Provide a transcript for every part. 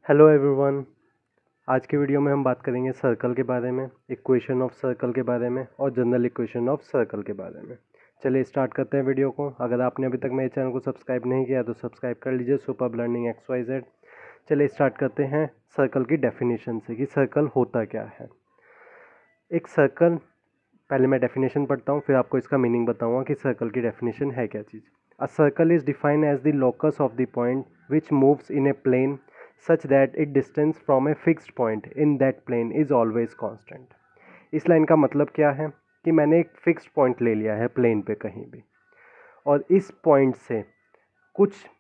Hello everyone. आज के video में हम बात करेंगे सर्कल के बारे में, इक्वेशन ऑफ सर्कल के बारे में और जनरल इक्वेशन ऑफ सर्कल के बारे में। चलिए स्टार्ट करते हैं वीडियो को। अगर आपने अभी तक मेरे चैनल को सब्सक्राइब नहीं किया तो सब्सक्राइब कर लीजिए, सुपर लर्निंग XYZ। चलिए स्टार्ट करते हैं सर्कल की डेफिनेशन से कि सर्कल होता क्या है। एक सर्कल, पहले मैं डेफिनेशन पढ़ता हूँ, फिर आपको इसका मीनिंग बताऊँगा कि सर्कल की डेफिनेशन है क्या चीज़। A circle is defined as the locus of the point which moves in a plane such that its distance from a fixed point in that plane is always constant। इस line का मतलब क्या है कि मैंने एक फिक्स्ड पॉइंट ले लिया है प्लेन पे कहीं भी, और इस पॉइंट से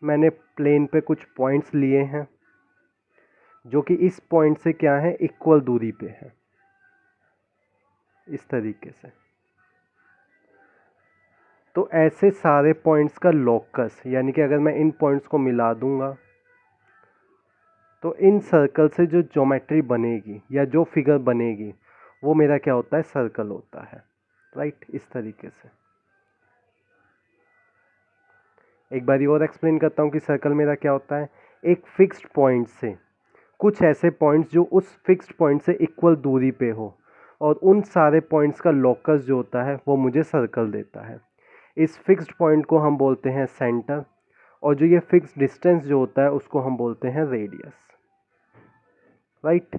मैंने प्लेन पे कुछ पॉइंट्स लिए हैं जो कि इस पॉइंट से क्या है, इक्वल दूरी पे है, इस तरीके से। तो ऐसे सारे पॉइंट्स का लोकस, यानी कि अगर मैं इन पॉइंट्स को मिला दूंगा तो इन सर्कल से जो ज्योमेट्री बनेगी या जो फिगर बनेगी वो मेरा क्या होता है, सर्कल होता है। राइट, इस तरीके से। एक बार और एक्सप्लेन करता हूँ कि सर्कल मेरा क्या होता है। एक फिक्स्ड पॉइंट से कुछ ऐसे पॉइंट्स जो उस फिक्स्ड पॉइंट से इक्वल दूरी पे हो, और उन सारे पॉइंट्स का लोकस जो होता है वो मुझे सर्कल देता है। इस फिक्स्ड पॉइंट को हम बोलते हैं सेंटर, और जो ये फिक्स्ड डिस्टेंस जो होता है उसको हम बोलते हैं रेडियस। राइट।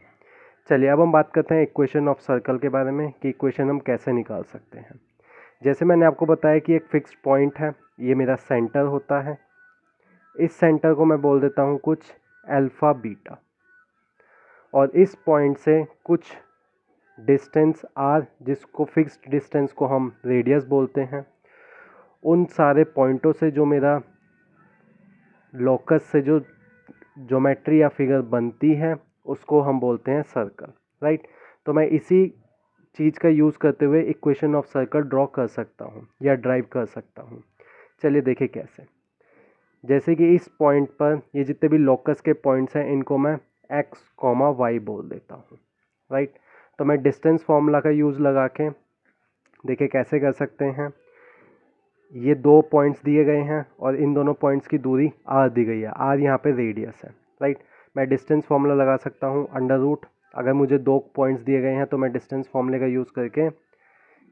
चलिए अब हम बात करते हैं इक्वेशन ऑफ सर्कल के बारे में कि इक्वेशन हम कैसे निकाल सकते हैं। जैसे मैंने आपको बताया कि एक फिक्स्ड पॉइंट है, ये मेरा सेंटर होता है। इस सेंटर को मैं बोल देता हूँ कुछ अल्फ़ा बीटा, और इस पॉइंट से कुछ डिस्टेंस r, जिसको फिक्स्ड डिस्टेंस को हम रेडियस बोलते हैं, उन सारे पॉइंटों से जो मेरा लोकस से जो ज्योमेट्री या फिगर बनती है उसको हम बोलते हैं सर्कल। राइट। तो मैं इसी चीज़ का यूज़ करते हुए इक्वेशन ऑफ सर्कल ड्रॉ कर सकता हूँ या ड्राइव कर सकता हूँ। चलिए देखिए कैसे। जैसे कि इस पॉइंट पर ये जितने भी लोकस के पॉइंट्स हैं इनको मैं x, y बोल देता हूँ। राइट। तो मैं डिस्टेंस फार्मूला का यूज़ लगा के देखिए कैसे कर सकते हैं। ये दो पॉइंट्स दिए गए हैं और इन दोनों पॉइंट्स की दूरी r दी गई है, r यहाँ पे रेडियस है। राइट। मैं डिस्टेंस फार्मूला लगा सकता हूँ अंडर रूट। अगर मुझे दो पॉइंट्स दिए गए हैं तो मैं डिस्टेंस फार्मूले का यूज़ करके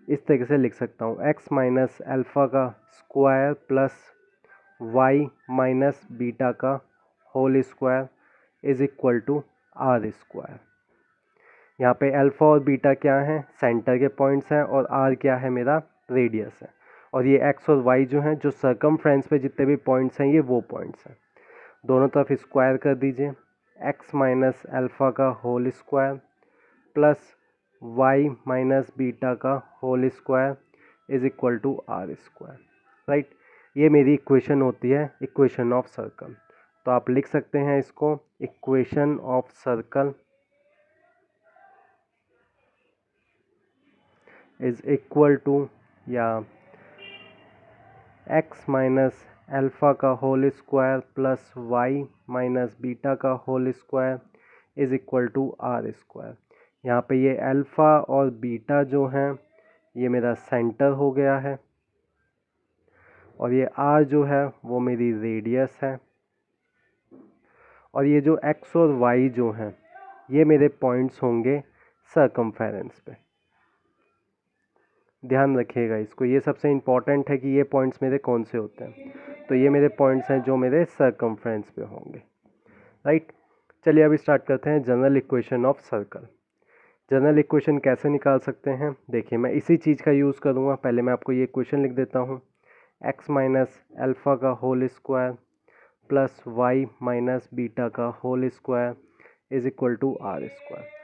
इस तरीके से लिख सकता हूँ, x माइनस अल्फ़ा का square plus y minus beta का whole square is equal to r square. यहाँ पे अल्फ़ा और बीटा क्या है, सेंटर के पॉइंट्स हैं, और r क्या है, मेरा रेडियस है। और ये x और y जो हैं, जो सर्कमफ्रेंस पे जितने भी पॉइंट्स हैं ये वो पॉइंट्स हैं। दोनों तरफ स्क्वायर कर दीजिए, x माइनस अल्फ़ा का whole square plus y minus beta का whole square is equal to r square. Right. ये मेरी इक्वेशन होती है, इक्वेशन ऑफ सर्कल। तो आप लिख सकते हैं इसको, equation of circle is equal to, या x माइनस अल्फ़ा का whole square plus y minus beta का whole square is equal to r square. यहाँ पे ये अल्फ़ा और बीटा जो हैं ये मेरा सेंटर हो गया है, और ये r जो है वो मेरी रेडियस है, और ये जो x और y जो हैं ये मेरे पॉइंट्स होंगे सर्कमफेरेंस पे। ध्यान रखिएगा इसको, ये सबसे इम्पॉर्टेंट है कि ये पॉइंट्स मेरे कौन से होते हैं। तो ये मेरे पॉइंट्स हैं जो मेरे सर्कमफ्रेंस पे होंगे। राइट। चलिए अभी स्टार्ट करते हैं general equation of circle. General equation कैसे निकाल सकते हैं, देखिए मैं इसी चीज़ का यूज़ करूँगा। पहले मैं आपको ये इक्वेशन लिख देता हूँ, x माइनस अल्फ़ा का whole square plus y minus beta का whole square is equal to r square.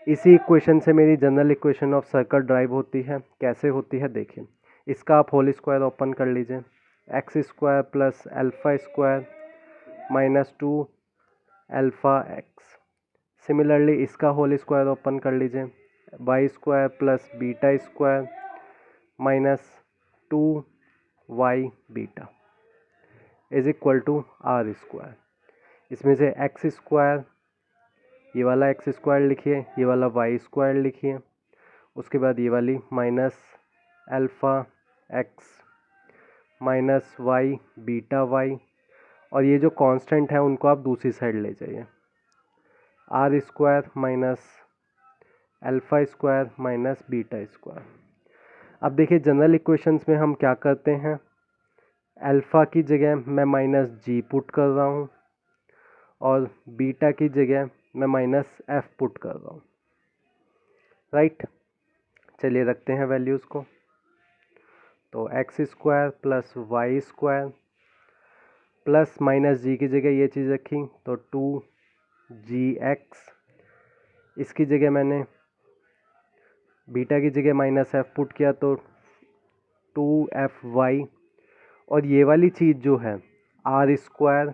इसी इक्वेशन से मेरी general equation of circle derive होती है। कैसे होती है देखिए, इसका आप होल स्क्वायर ओपन कर लीजिए, x square plus alpha square minus 2 alpha x. Similarly इसका होल स्क्वायर ओपन कर लीजिए, y square plus beta square minus 2 y beta is equal to r square. इसमें से एक्स स्क्वायर, ये वाला एक्स स्क्वायर लिखिए, ये वाला वाई स्क्वायर लिखिए, उसके बाद ये वाली minus alpha x minus y beta y, और ये जो कांस्टेंट है उनको आप दूसरी साइड ले जाइए। R square minus alpha square minus beta square. अब देखिए जनरल इक्वेशंस में हम क्या करते हैं, अल्फ़ा की जगह मैं माइनस जी पुट कर रहा हूँ और बीटा की जगह मैं माइनस एफ पुट कर रहा हूँ, राइट। चलिए रखते हैं वैल्यूज़ को। तो x square plus y square plus minus g की जगह ये चीज़ रखी तो 2gx, इसकी जगह मैंने बीटा की जगह माइनस एफ पुट किया तो 2fy, और ये वाली चीज़ जो है r square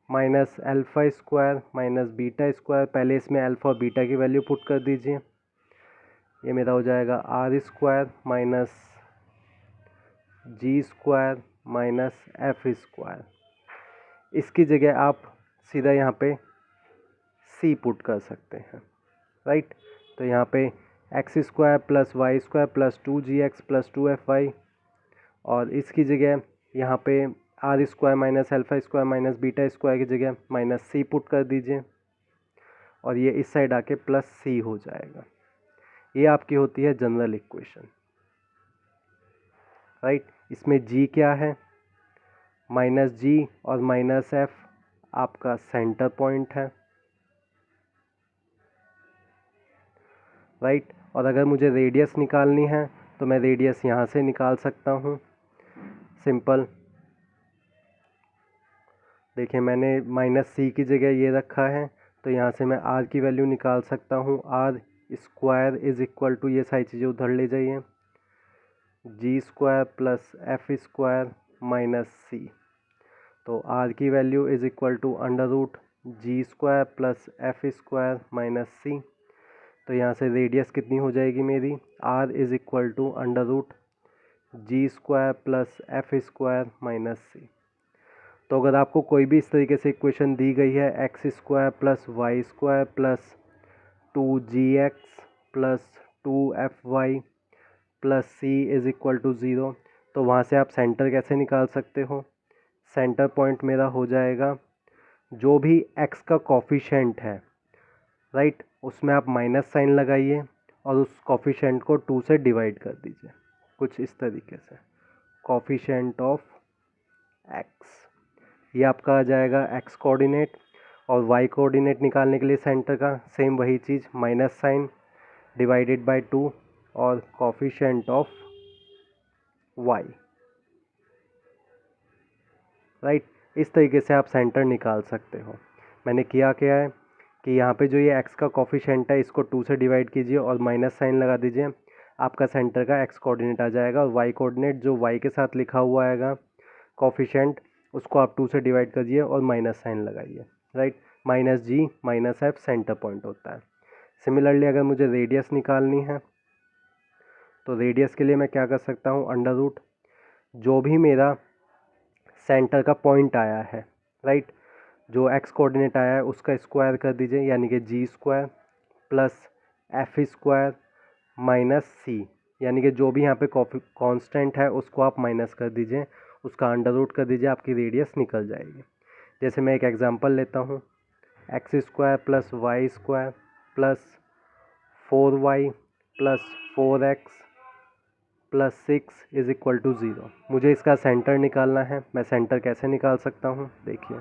minus alpha square minus beta square, पहले इसमें अल्फ़ा और बीटा की वैल्यू पुट कर दीजिए। ये मेरा हो जाएगा r square minus g square minus f square. इसकी जगह आप सीधा यहाँ पे सी पुट कर सकते हैं, राइट। तो यहाँ पे x square plus y square plus 2gx plus 2fy, और इसकी जगह यहाँ पे r square minus alpha square minus beta square की जगह माइनस सी पुट कर दीजिए, और ये इस साइड आके प्लस सी हो जाएगा। ये आपकी होती है जनरल इक्वेशन, राइट। इसमें जी क्या है, माइनस जी और माइनस एफ आपका सेंटर पॉइंट है, राइट। और अगर मुझे रेडियस निकालनी है तो मैं रेडियस यहाँ से निकाल सकता हूँ, सिंपल। देखिए मैंने माइनस सी की जगह ये रखा है, तो यहाँ से मैं आर की वैल्यू निकाल सकता हूँ। R square is equal to, ये सारी चीज़ें उधर ले जाइए, g square plus f square minus c. तो आर की value is equal to under root g square plus f square minus c. तो यहाँ से रेडियस कितनी हो जाएगी मेरी, r is equal to under root g square plus f square minus c. तो अगर आपको कोई भी इस तरीके से इक्वेशन दी गई है, x square plus y square plus 2gx plus 2fy plus c is equal to 0, तो वहाँ से आप सेंटर कैसे निकाल सकते हो। सेंटर पॉइंट मेरा हो जाएगा जो भी x का कॉफिशेंट है, राइट, उसमें आप माइनस साइन लगाइए और उस कॉफिशेंट को 2 से डिवाइड कर दीजिए, कुछ इस तरीके से, कॉफिशेंट ऑफ x। ये आपका आ जाएगा x कोऑर्डिनेट, और y कोऑर्डिनेट निकालने के लिए सेंटर का सेम वही चीज़, माइनस साइन डिवाइडेड बाय 2 और कॉफिशेंट ऑफ y, राइट। इस तरीके से आप सेंटर निकाल सकते हो। मैंने किया क्या है कि यहाँ पे जो ये x का कॉफिशेंट है इसको 2 से डिवाइड कीजिए और माइनस साइन लगा दीजिए, आपका सेंटर का x कोऑर्डिनेट आ जाएगा, और y कोऑर्डिनेट जो y के साथ लिखा हुआ आएगा कॉफिशेंट, उसको आप 2 से डिवाइड करिए और माइनस साइन लगाइए, राइट। माइनस जी माइनस एफ सेंटर पॉइंट होता है। सिमिलरली अगर मुझे रेडियस निकालनी है तो रेडियस के लिए मैं क्या कर सकता हूँ, अंडर रूट जो भी मेरा सेंटर का पॉइंट आया है, राइट, जो एक्स कोऑर्डिनेट आया है उसका स्क्वायर कर दीजिए, यानी कि g square plus f square minus c, यानी कि जो भी यहाँ पे कांस्टेंट है उसको आप माइनस कर दीजिए, उसका अंडर रूट कर दीजिए, आपकी रेडियस निकल जाएगी। जैसे मैं एक एग्जांपल लेता हूँ, x square plus y square plus 4y plus 4x plus 6 is equal to 0। मुझे इसका सेंटर निकालना है, मैं सेंटर कैसे निकाल सकता हूँ, देखिए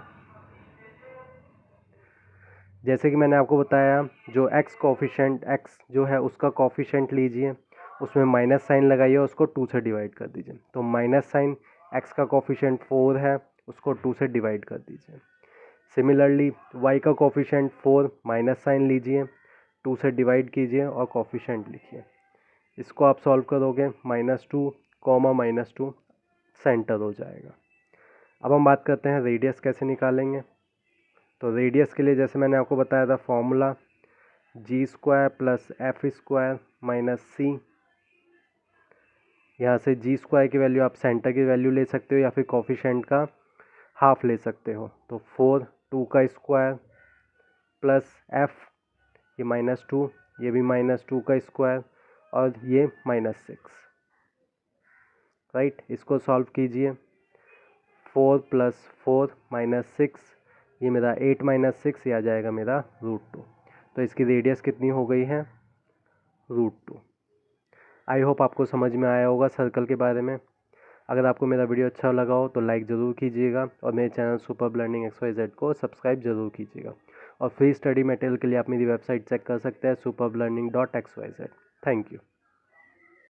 जैसे कि मैंने आपको बताया, जो x कोफिशेंट x जो है उसका कोफिशेंट लीजिए, उसमें माइनस साइन लगाइए, उसको 2 से डिवाइड कर दीजिए, तो माइनस साइन x का कोफिशेंट 4 है, उसको 2 से डिवाइड कर दीजिए। सिमिलरली y का कोफिशेंट 4, माइनस साइन लीजिए, 2 से डिवाइड कीजिए और कोफिशेंट लिखिए। इसको आप सॉल्व करोगे, -2 -2 सेंटर हो जाएगा। अब हम बात करते हैं रेडियस कैसे निकालेंगे। तो रेडियस के लिए जैसे मैंने आपको बताया था formula, g square plus f square minus c. यहाँ से जी स्क्वायर की वैल्यू आप सेंटर की वैल्यू ले सकते हो या फिर कोफिशेंट का हाफ ले सकते हो, तो 4, 2 का स्क्वायर प्लस एफ, ये -2, ये भी -2 का स्क्वायर और ये -6, राइट। इसको सॉल्व कीजिए, 4 + 4 -6, ये मेरा 8 - 6 ये आ जाएगा मेरा √2। तो इसकी रेडियस कितनी हो गई है, √2। आई होप आपको समझ में आया होगा सर्कल के बारे में। अगर आपको मेरा वीडियो अच्छा लगा हो तो लाइक ज़रूर कीजिएगा और मेरे चैनल सुपर्ब लर्निंग XYZ को सब्सक्राइब जरूर कीजिएगा। और फ्री स्टडी मटेरियल के लिए आप मेरी वेबसाइट चेक कर सकते हैं superblearning.xyz। Thank you.